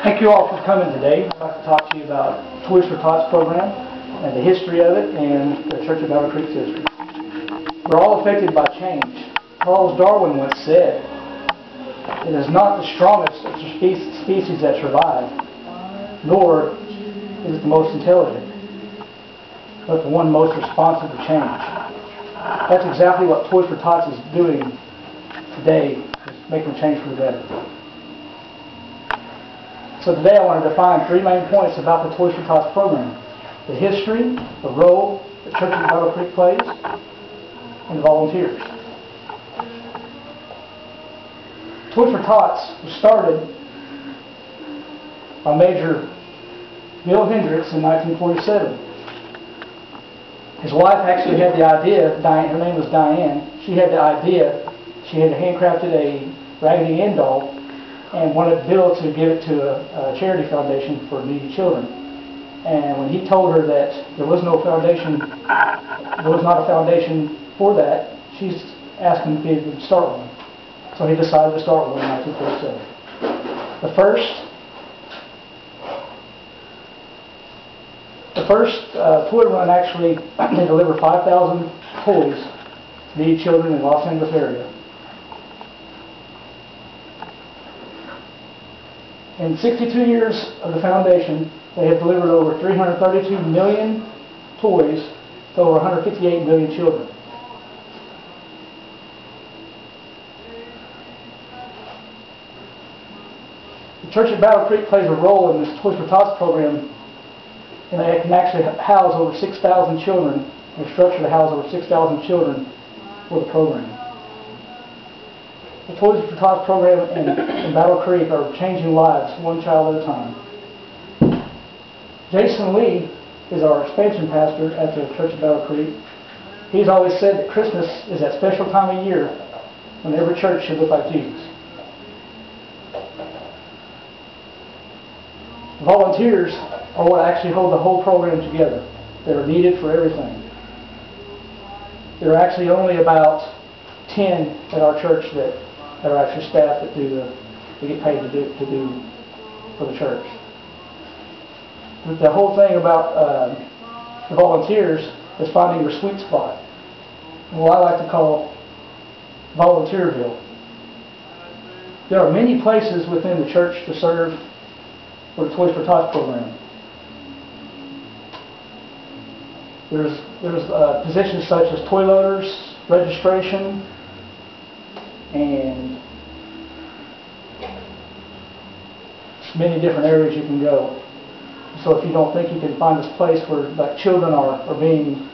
Thank you all for coming today. I'd like to talk to you about the Toys for Tots program and the history of it and the Church of Battle Creek's history. We're all affected by change. Charles Darwin once said, "It is not the strongest of species that survive, nor is it the most intelligent, but the one most responsive to change." That's exactly what Toys for Tots is doing today, is making a change for the better. So today I want to define 3 main points about the Toys for Tots program: the history, the role the Church of Battle Creek plays, and the volunteers. Toys for Tots was started by Major Bill Hendricks in 1947. His wife actually had the idea. Her name was Diane. She had the idea. She had handcrafted a Raggedy Ann doll and wanted Bill to give it to a charity foundation for needy children. And when he told her that there was no foundation, there was not a foundation for that, she asked him if he would start one. So he decided to start one in 1947. The first toy run, actually, they delivered 5,000 toys to needy children in the Los Angeles area. In 62 years of the foundation, they have delivered over 332 million toys to over 158 million children. The Church at Battle Creek plays a role in this Toys for Tots program, and they can actually house over 6,000 children. They're structured to house over 6,000 children for the program. The Toys for Tots program in Battle Creek are changing lives one child at a time. Jason Lee is our expansion pastor at the Church of Battle Creek. He's always said that Christmas is that special time of year when every church should look like Jesus. Volunteers are what actually hold the whole program together. They're needed for everything. There are actually only about 10 at our church that are actually staff that get paid to do for the church. The whole thing about the volunteers is finding your sweet spot, and what I like to call Volunteerville. There are many places within the church to serve for the Toys for Tots program. There's positions such as toy loaders, registration, and many different areas you can go. So if you don't think you can find this place where like children are being,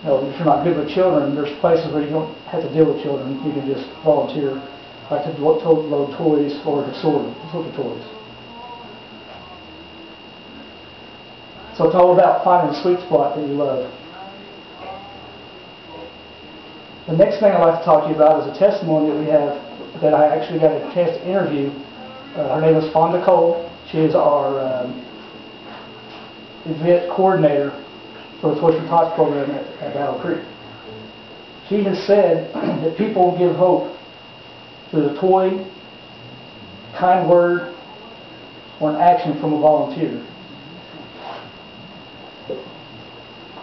if you're not good with children, there's places where you don't have to deal with children. You can just volunteer, like to load toys or to sort the toys. So it's all about finding a sweet spot that you love. The next thing I'd like to talk to you about is a testimony that we have that I actually got a chance to interview. Her name is Fonda Cole. She is our event coordinator for the Toys for Tots program at Battle Creek. She has said that people give hope through a toy, kind word, or an action from a volunteer.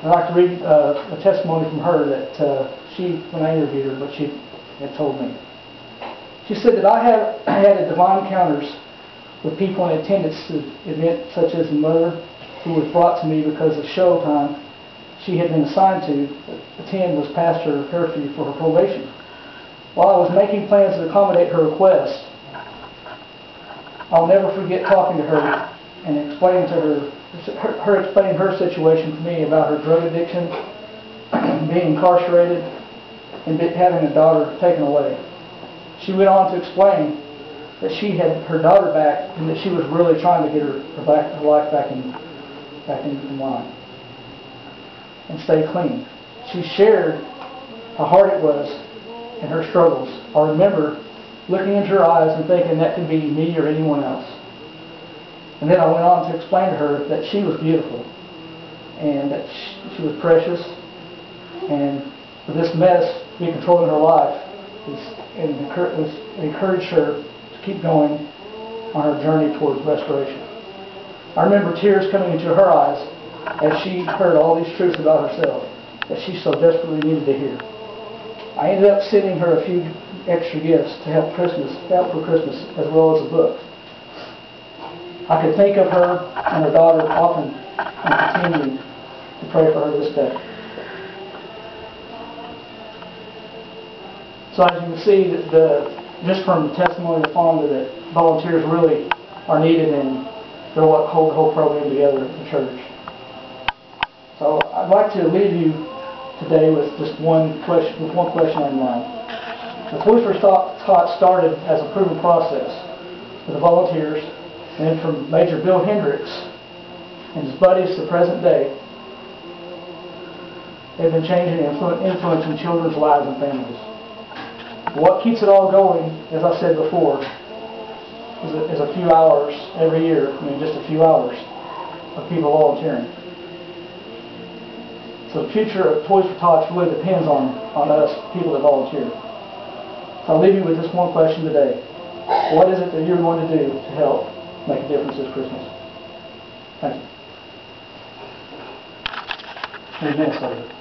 I'd like to read a testimony from her that when I interviewed her, what she had told me. She said that I have had divine encounters with people in attendance to events such as the mother who was brought to me because of show time she had been assigned to attend was past her curfew for her probation. While I was making plans to accommodate her request, I'll never forget talking to her and explaining to her explaining her situation to me about her drug addiction, being incarcerated, and having a daughter taken away. She went on to explain that she had her daughter back and that she was really trying to get her life back in line and stay clean. She shared how hard it was and her struggles. I remember looking into her eyes and thinking that could be me or anyone else. And then I went on to explain to her that she was beautiful and that she was precious, and for this mess to be controlling her life is and encouraged her to keep going on her journey towards restoration. I remember tears coming into her eyes as she heard all these truths about herself that she so desperately needed to hear. I ended up sending her a few extra gifts to help for Christmas, as well as a book. I could think of her and her daughter often and continue to pray for her this day. So as you can see, just from the testimony of Fonda, that volunteers really are needed, and they're what hold the whole program together at the church. So I'd like to leave you today with just one question on your mind. The Toys for Tots started as a proven process with the volunteers, and then from Major Bill Hendricks and his buddies to the present day, they've been changing and influencing children's lives and families. What keeps it all going, as I said before, is a few hours every year, just a few hours of people volunteering. So the future of Toys for Tots really depends on us, people that volunteer. So I'll leave you with this one question today. What is it that you're going to do to help make a difference this Christmas? Thank you. Amen.